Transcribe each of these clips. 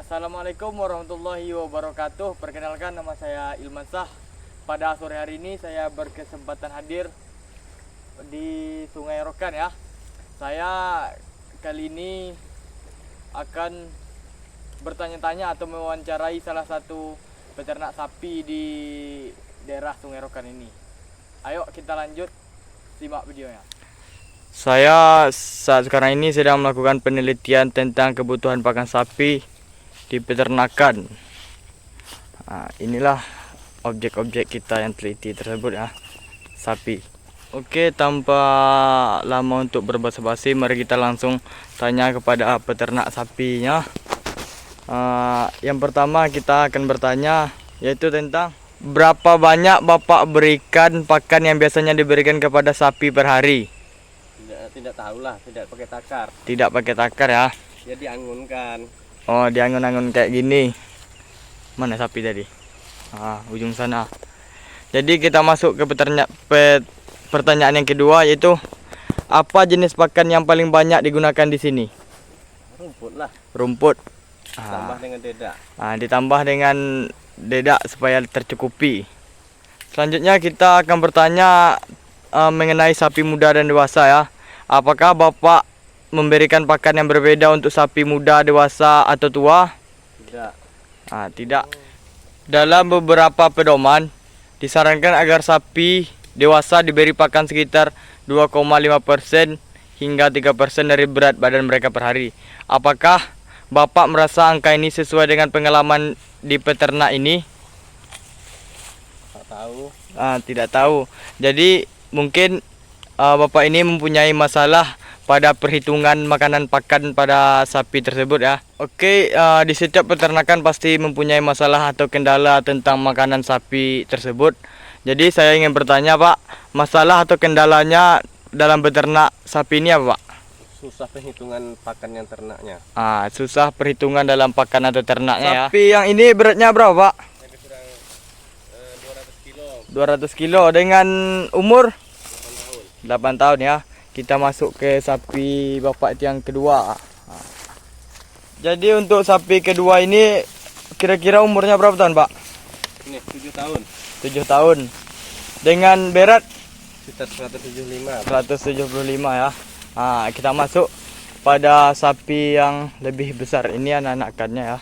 Assalamualaikum warahmatullahi wabarakatuh. Perkenalkan, nama saya Ilman Sah. Pada sore hari ini saya berkesempatan hadir di Sungai Rokan ya. Saya kali ini akan bertanya-tanya atau mewawancarai salah satu peternak sapi di daerah Sungai Rokan ini. Ayo kita lanjut simak videonya. Saya saat sekarang ini sedang melakukan penelitian tentang kebutuhan pakan sapi di peternakan. Nah, inilah objek-objek kita yang teliti tersebut ya, sapi. Oke, tanpa lama untuk berbasa-basi, mari kita langsung tanya kepada peternak sapinya. Yang pertama kita akan bertanya yaitu tentang berapa banyak Bapak berikan pakan yang biasanya diberikan kepada sapi per hari? Tidak tahu lah, tidak pakai takar. Tidak pakai takar ya. Dia diangunkan. Oh, diangun-angun kayak gini. Mana sapi tadi? Ujung sana. Jadi kita masuk ke pertanyaan yang kedua, yaitu apa jenis pakan yang paling banyak digunakan di sini? Rumput lah. Rumput. Tambah dengan dedak. Ditambah dengan dedak supaya tercukupi. Selanjutnya kita akan bertanya mengenai sapi muda dan dewasa ya. Apakah Bapak memberikan pakan yang berbeda untuk sapi muda, dewasa, atau tua? Tidak. Tidak. Dalam beberapa pedoman, disarankan agar sapi dewasa diberi pakan sekitar 2,5% hingga 3% dari berat badan mereka per hari. Apakah Bapak merasa angka ini sesuai dengan pengalaman di peternak ini? Tak tahu. Tidak tahu. Jadi mungkin Bapak ini mempunyai masalah pada perhitungan makanan pakan pada sapi tersebut ya. Oke, di setiap peternakan pasti mempunyai masalah atau kendala tentang makanan sapi tersebut. Jadi saya ingin bertanya Pak, masalah atau kendalanya dalam beternak sapi ini apa Pak? Susah perhitungan pakan yang ternaknya. Susah perhitungan dalam pakan atau ternaknya ya. Sapi yang ini beratnya berapa Pak? Lebih kurang 200 kilo. 200 kilo dengan umur 8 tahun. 8 tahun ya. Kita masuk ke sapi Bapak yang kedua. Jadi untuk sapi kedua ini kira-kira umurnya berapa tahun Pak? Ini 7 tahun. 7 tahun. Dengan berat Sekitar 175. 175 ya. Kita masuk pada sapi yang lebih besar. Ini anak-anakannya ya.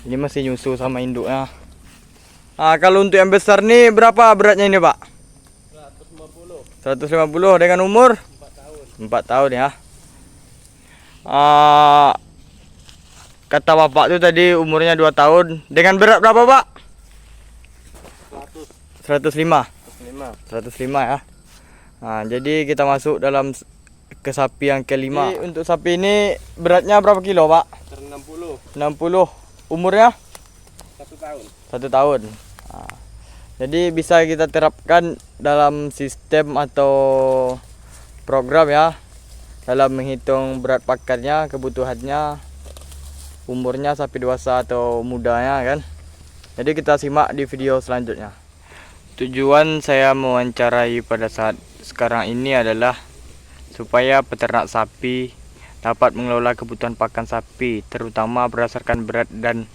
Ini masih nyusu sama induknya. Kalau untuk yang besar nih berapa beratnya ini Pak? 150 dengan umur 4 tahun ya. Kata Bapak itu tadi umurnya 2 tahun. Dengan berat berapa Pak? 105 ya. Jadi kita masuk dalam ke sapi yang kelima. Jadi untuk sapi ini beratnya berapa kilo Pak? 60. Umurnya? 1 tahun. 1 tahun. Jadi bisa kita terapkan dalam sistem atau program ya, dalam menghitung berat pakannya, kebutuhannya, umurnya sapi dewasa atau mudanya kan. Jadi kita simak di video selanjutnya. Tujuan saya mewawancarai pada saat sekarang ini adalah supaya peternak sapi dapat mengelola kebutuhan pakan sapi, terutama berdasarkan berat dan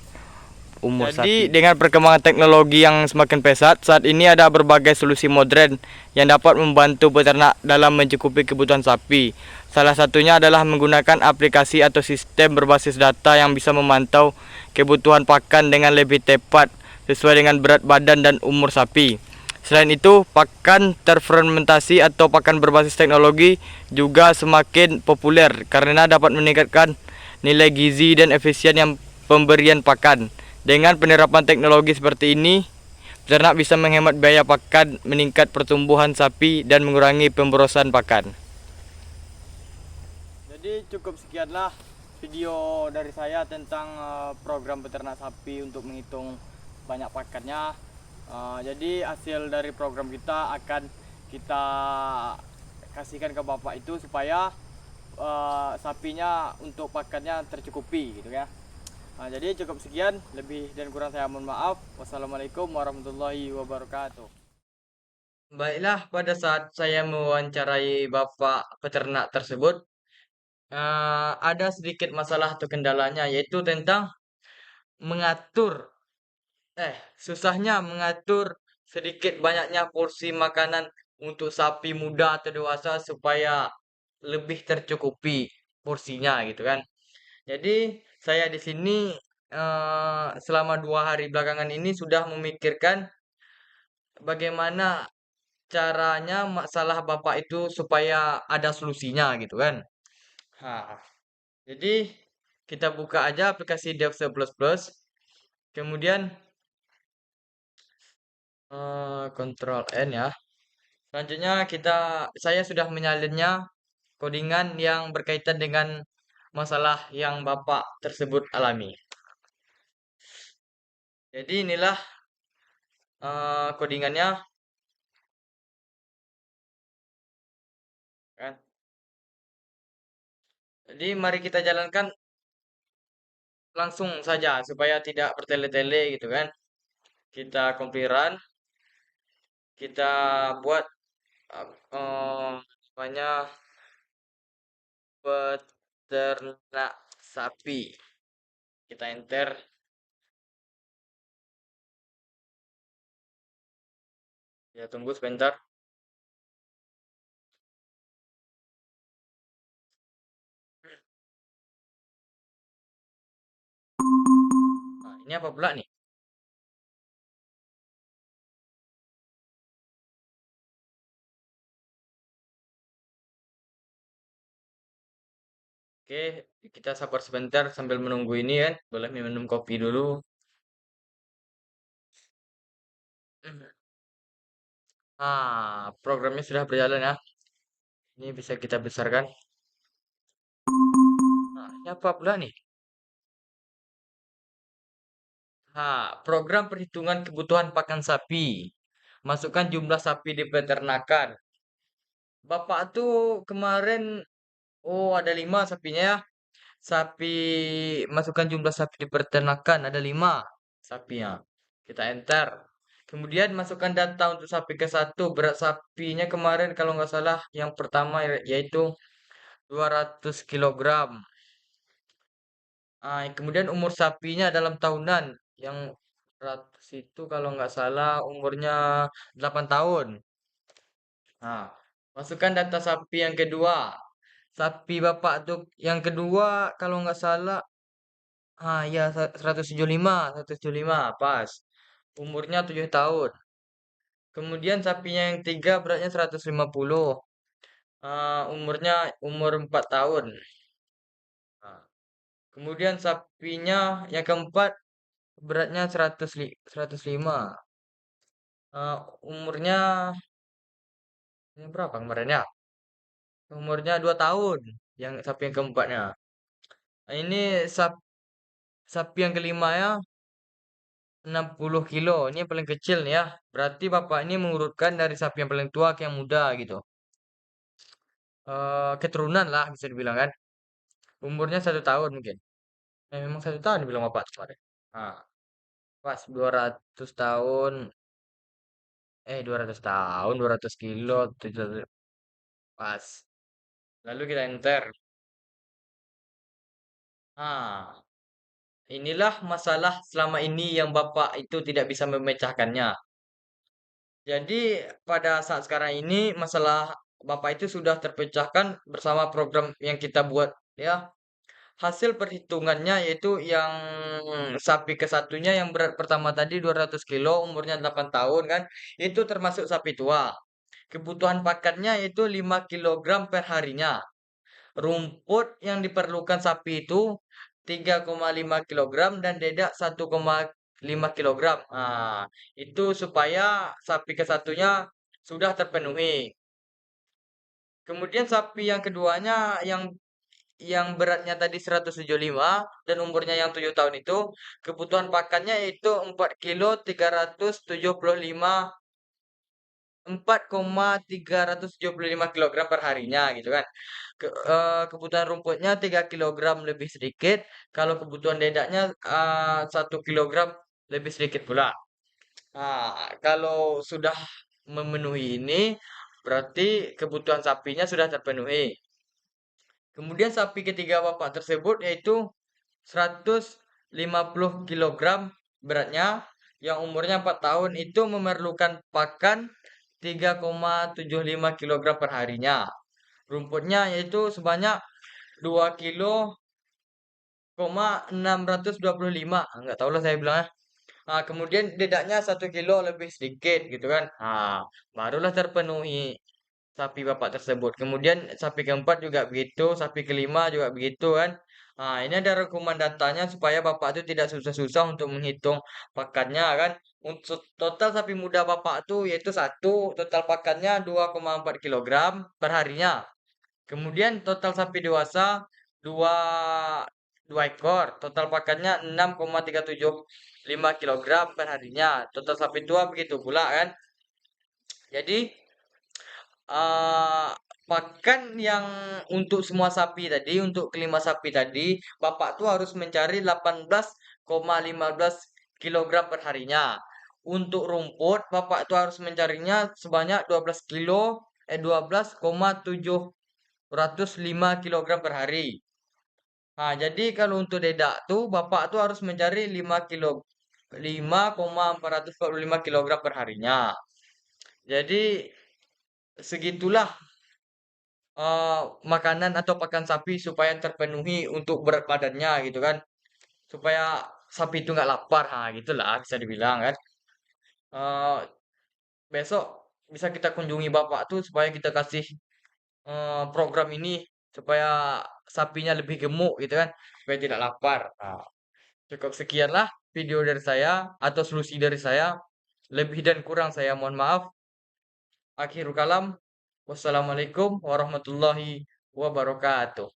umur sapi. Jadi dengan perkembangan teknologi yang semakin pesat, saat ini ada berbagai solusi modern yang dapat membantu peternak dalam mencukupi kebutuhan sapi. Salah satunya adalah menggunakan aplikasi atau sistem berbasis data yang bisa memantau kebutuhan pakan dengan lebih tepat sesuai dengan berat badan dan umur sapi. Selain itu, pakan terfermentasi atau pakan berbasis teknologi juga semakin populer karena dapat meningkatkan nilai gizi dan efisien yang pemberian pakan. Dengan penerapan teknologi seperti ini, peternak bisa menghemat biaya pakan, meningkat pertumbuhan sapi, dan mengurangi pemborosan pakan. Jadi cukup sekianlah video dari saya tentang program peternak sapi untuk menghitung banyak pakannya. Jadi hasil dari program kita akan kita kasihkan ke Bapak itu supaya sapinya untuk pakannya tercukupi gitu ya. Jadi cukup sekian, lebih dan kurang saya mohon maaf. Wassalamualaikum warahmatullahi wabarakatuh. Baiklah, pada saat saya mewawancarai Bapak peternak tersebut, ada sedikit masalah atau kendalanya yaitu tentang mengatur susahnya mengatur sedikit banyaknya porsi makanan untuk sapi muda atau dewasa supaya lebih tercukupi porsinya gitu kan. Jadi saya di sini selama 2 hari belakangan ini sudah memikirkan bagaimana caranya masalah bapak itu supaya ada solusinya gitu kan. Nah, jadi kita buka aja aplikasi Devs Plus Plus. Kemudian Ctrl N ya. Selanjutnya saya sudah menyalinnya codingan yang berkaitan dengan masalah yang Bapak tersebut alami. Jadi inilah codingannya kan. Jadi mari kita jalankan langsung saja supaya tidak bertele-tele gitu kan. Kita kompiran, kita buat namanya peternak sapi. Kita enter. Ya tunggu sebentar. Nah, ini apa pula nih? Oke, kita sabar sebentar sambil menunggu ini kan. Boleh minum kopi dulu. Programnya sudah berjalan ya. Ini bisa kita besarkan. Nah, ini apa pula nih? Program perhitungan kebutuhan pakan sapi. Masukkan jumlah sapi di peternakan. Bapak tuh kemarin, oh ada 5 sapinya ya. Sapi, masukkan jumlah sapi di peternakan, ada 5 sapinya. Kita enter. Kemudian masukkan data untuk sapi ke satu. Berat sapinya kemarin kalau nggak salah yang pertama yaitu 200 kilogram. Kemudian umur sapinya dalam tahunan. Yang 100 itu kalau nggak salah umurnya 8 tahun. Nah, masukkan data sapi yang kedua. Sapi bapak tuh yang kedua kalau nggak salah, ya 175, 175 pas. Umurnya 7 tahun. Kemudian sapinya yang tiga beratnya 150. Umurnya umur 4 tahun. Nah, kemudian sapinya yang keempat beratnya 105. Umurnya ini berapa kemarin ya? Umurnya 2 tahun. Yang sapi yang keempatnya. Nah, ini sapi yang kelima ya 60 kilo. Ini yang paling kecil nih ya. Berarti bapak ini mengurutkan dari sapi yang paling tua ke yang muda gitu. Keturunan lah bisa dibilang kan. Umurnya 1 tahun mungkin. Memang 1 tahun dibilang bapak kemarin. Nah, pas 200 tahun. 200 tahun, 200 kilo. Pas. Lalu kita enter. Nah, inilah masalah selama ini yang Bapak itu tidak bisa memecahkannya. Jadi pada saat sekarang ini masalah Bapak itu sudah terpecahkan bersama program yang kita buat ya. Hasil perhitungannya yaitu yang sapi kesatunya yang berat pertama tadi 200 kilo, umurnya 8 tahun kan. Itu termasuk sapi tua. Kebutuhan pakannya itu 5 kilogram per harinya. Rumput yang diperlukan sapi itu 3,5 kilogram dan dedak 1,5 kilogram. Itu supaya sapi kesatunya sudah terpenuhi. Kemudian sapi yang keduanya yang beratnya tadi 175 dan umurnya yang 7 tahun itu kebutuhan pakannya itu 4 kilo 375 4,375 kilogram per harinya gitu kan. Kebutuhan rumputnya 3 kilogram lebih sedikit, kalau kebutuhan dedaknya 1 kilogram lebih sedikit pula. Kalau sudah memenuhi ini, berarti kebutuhan sapinya sudah terpenuhi. Kemudian sapi ketiga bapak tersebut yaitu 150 kilogram beratnya, yang umurnya 4 tahun itu memerlukan pakan 3,75 kilogram per harinya. Rumputnya yaitu sebanyak 2 kilo 625. Enggak tahu lah saya bilang ya. Kemudian dedaknya 1 kilo lebih sedikit gitu kan. Barulah terpenuhi sapi bapak tersebut. Kemudian sapi keempat juga begitu, sapi kelima juga begitu kan. Ini ada rekuman datanya supaya bapak itu tidak susah-susah untuk menghitung pakannya kan. Untuk total sapi muda bapak tuh yaitu satu, total pakannya 2,4 kilogram per harinya. Kemudian total sapi dewasa dua dua ekor, total pakannya 6,375 kilogram per harinya. Total sapi tua begitu pula kan. Jadi eh pakan yang untuk semua sapi tadi, untuk kelima sapi tadi, Bapak tuh harus mencari 18,15 kilogram per harinya. Untuk rumput, Bapak tuh harus mencarinya sebanyak 12,705 kilogram per hari. Jadi kalau untuk dedak tuh Bapak tuh harus mencari 5,445 kilogram per harinya. Jadi segitulah makanan atau pakan sapi supaya terpenuhi untuk berat badannya gitu kan. Supaya sapi itu nggak lapar, gitulah bisa dibilang kan. Eh, Besok bisa kita kunjungi bapak tuh supaya kita kasih program ini supaya sapinya lebih gemuk gitu kan, supaya tidak lapar. Cukup sekianlah video dari saya atau solusi dari saya. Lebih dan kurang saya mohon maaf. Akhirul kalam. Wassalamualaikum warahmatullahi wabarakatuh.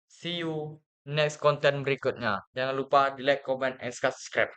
See you next konten berikutnya. Jangan lupa di like, comment, and subscribe.